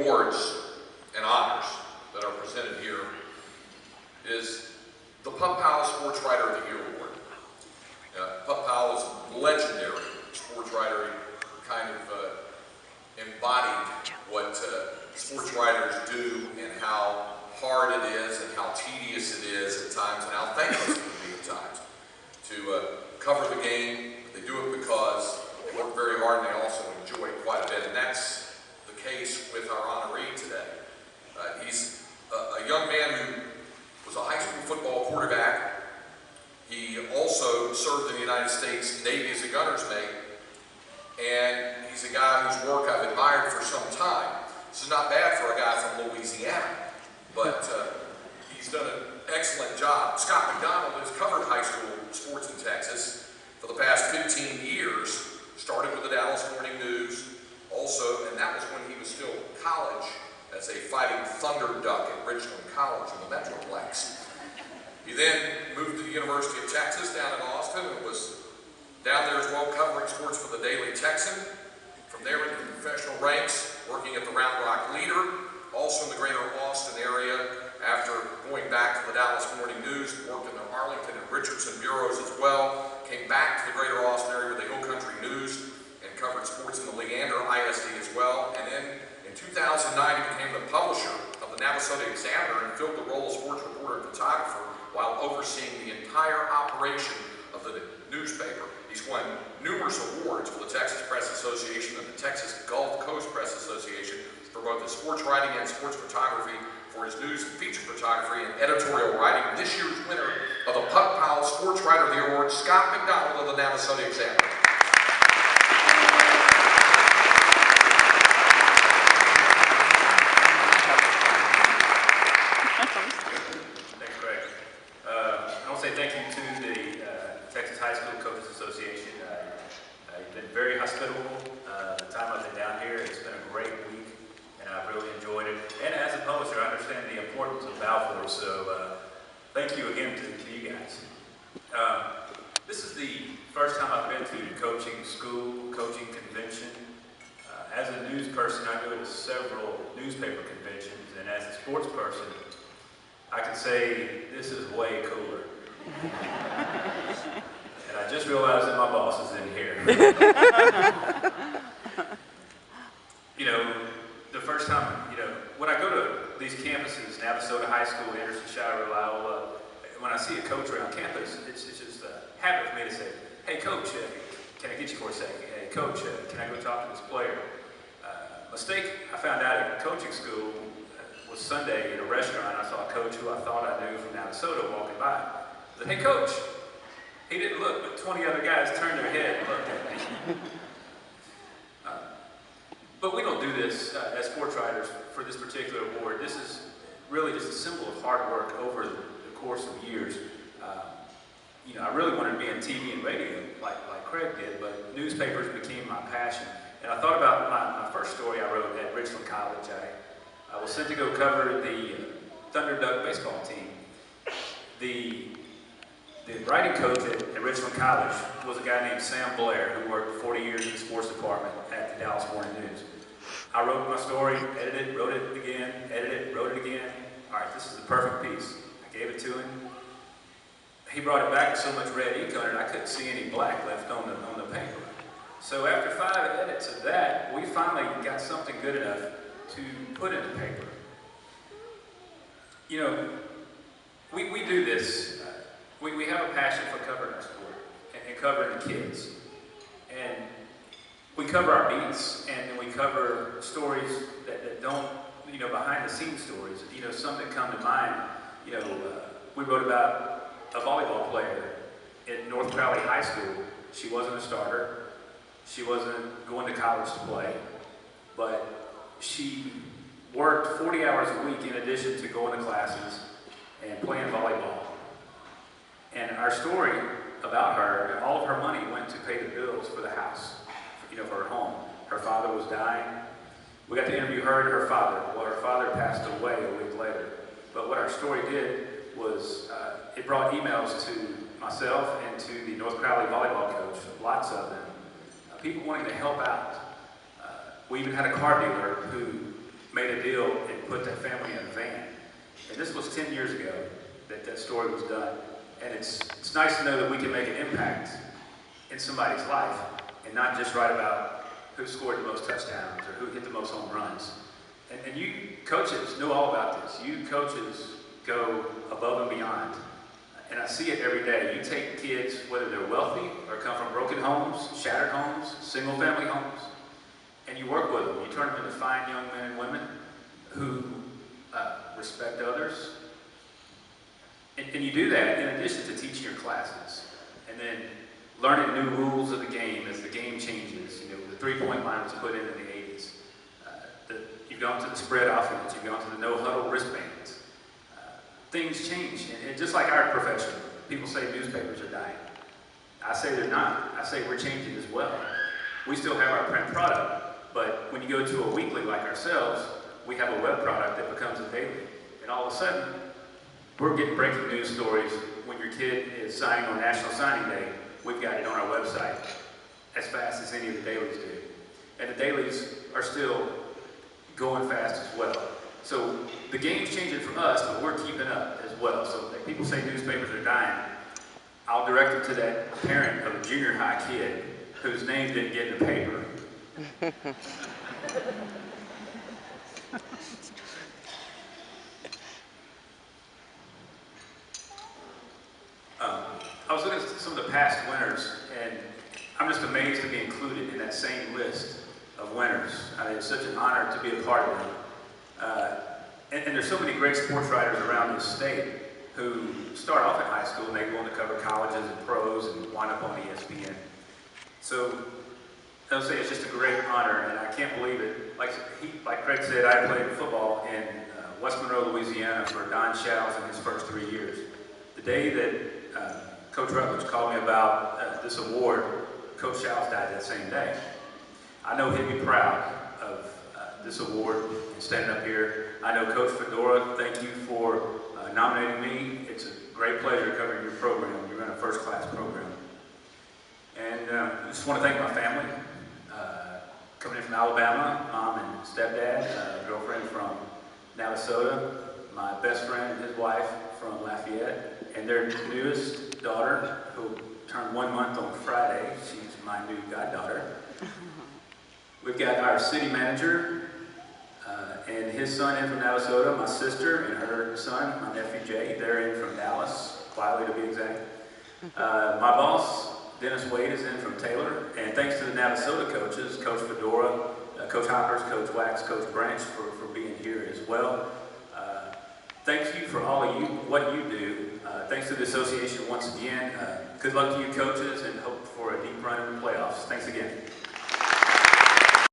awards and honors that are presented here is the Putt Powell Sports Writer of the Year Award. Putt Powell is a legendary sports writer. He kind of embodied what sports writers do and how hard it is and how tedious it is at times and how thankless it can be at times to cover the game. They do it because they work very hard and they also enjoy it quite a bit, and that's the case with our honoree today. He's a young man who was a high school football quarterback. He also served in the United States Navy as a gunner's mate, and he's a guy whose work I've admired for some time. This is not bad for a guy from Louisiana, but he's done an excellent job. Scott McDonald has covered high school sports in Texas for the past 15 years, started with the Dallas Morning News also, and that was when he was still in college as a Fighting Thunder Duck at Richland College in the Metroplex. He then moved to the University of Texas down in Austin and was down there as well covering sports for the Daily Texan. From there into the professional ranks, working at the Round Rock Leader, also in the greater Austin area, after going back to the Dallas Morning News, worked in the Arlington and Richardson bureaus as well, came back to the greater Austin area with the Hill Country News and covered sports in the Leander ISD as well. And then in 2009, he became the publisher of the Navasota Examiner and filled the role of sports reporter and photographer while overseeing the entire operation of the newspaper. He's won numerous awards for the Texas Press Association and the Texas Gulf Coast Press Association for both his sports writing and sports photography, for his news and feature photography and editorial writing. This year's winner of the Putt Powell Sports Writer of the Award, Scott McDonald of the Navasota Examiner. Thanks, Greg. I want to say thank you to the Texas High School Coaches Association. You've been very hospitable. The time I've been down here, it's been a great week, and I've really enjoyed it. And as a publisher, I understand the importance of Balfour, so thank you again to you guys. This is the first time I've been to coaching school, coaching convention. As a news person, I go to several newspaper conventions, and as a sports person, I can say this is way cooler. And I just realized that my boss is in here. You know, the first time, when I go to these campuses, Navasota High School, Anderson, Shire, Iowa, when I see a coach around campus, it's just a habit for me to say, hey coach, can I get you for a second? Hey coach, can I go talk to this player? Mistake I found out at coaching school was Sunday in a restaurant. I saw a coach who I thought I knew from Navasota walking by. I said, hey coach. He didn't look, but 20 other guys turned their head and looked at me. But we don't do this as sports writers for this particular award. This is really just a symbol of hard work over the course of years. I really wanted to be in TV and radio like Craig did, but newspapers became my passion. And I thought about my first story I wrote at Richland College. I was sent to go cover the Thunder Duck baseball team. The writing coach at Richland College was a guy named Sam Blair, who worked 40 years in the sports department at the Dallas Morning News. I wrote my story, edited, wrote it again, edited, wrote it again. All right, this is the perfect piece. I gave it to him. He brought it back with so much red ink on it, I couldn't see any black left on the paper. So after 5 edits of that, we finally got something good enough to put in the paper. We do this. We have a passion for covering our sport and covering the kids. And we cover our beats, and then we cover stories that don't, behind the scenes stories. Some that come to mind. We wrote about a volleyball player at North Crowley High School. She wasn't a starter. She wasn't going to college to play, but she worked 40 hours a week in addition to going to classes and playing volleyball. And our story about her, all of her money went to pay the bills for the house, for her home. Her father was dying. We got to interview her and her father. Well, her father passed away a week later. But what our story did was it brought emails to myself and to the North Crowley volleyball coach, lots of them, people wanting to help out. We even had a car dealer who made a deal and put that family in a van. And this was 10 years ago that that story was done. And it's nice to know that we can make an impact in somebody's life and not just write about who scored the most touchdowns or who hit the most home runs. And you coaches know all about this. You coaches go above and beyond. And I see it every day. You take kids, whether they're wealthy or come from broken homes, shattered homes, single family homes, and you work with them. You turn them into fine young men and women who respect others. And you do that in addition to teaching your classes. And then learning new rules of the game as the game changes. You know, the three-point line was put in the 80s. You've gone to the spread offense. You've gone to the no-huddle wristbands. Things change. And just like our profession, people say newspapers are dying. I say they're not. I say we're changing as well. We still have our print product, but when you go to a weekly like ourselves, we have a web product that becomes a daily. And all of a sudden, we're getting breaking news stories. When your kid is signing on National Signing Day, we've got it on our website as fast as any of the dailies do. And the dailies are still going fast as well. So the game's changing for us, but we're keeping up as well. So if people say newspapers are dying, I'll direct them to that parent of a junior high kid whose name didn't get in the paper. I was looking at some of the past winners, and I'm just amazed to be included in that same list of winners. It's such an honor to be a part of them. And there's so many great sports writers around this state who start off in high school and they go on to cover colleges and pros and wind up on ESPN. So I'll say it's just a great honor, and I can't believe it. Like Craig said, I played football in West Monroe, Louisiana for Don Shouts in his first 3 years. The day that Coach Rutledge called me about this award, Coach Shouts died that same day. I know he'd be proud of this award and standing up here. I know Coach Fedora, thank you for nominating me. It's a great pleasure covering your program. You run a first-class program. And I just want to thank my family. Coming in from Alabama, mom and stepdad, girlfriend from Navasota, my best friend and his wife from Lafayette, and their newest daughter, who turned 1 month on Friday. She's my new goddaughter. We've got our city manager and his son in from Navasota, my sister and her son, my nephew Jay. They're in from Dallas, quietly to be exact. My boss, Dennis Wade, is in from Taylor. And thanks to the Navasota coaches, Coach Fedora, Coach Hoppers, Coach Wax, Coach Branch for being here as well. Thank you for all of you, what you do. Thanks to the association once again. Good luck to you coaches, and hope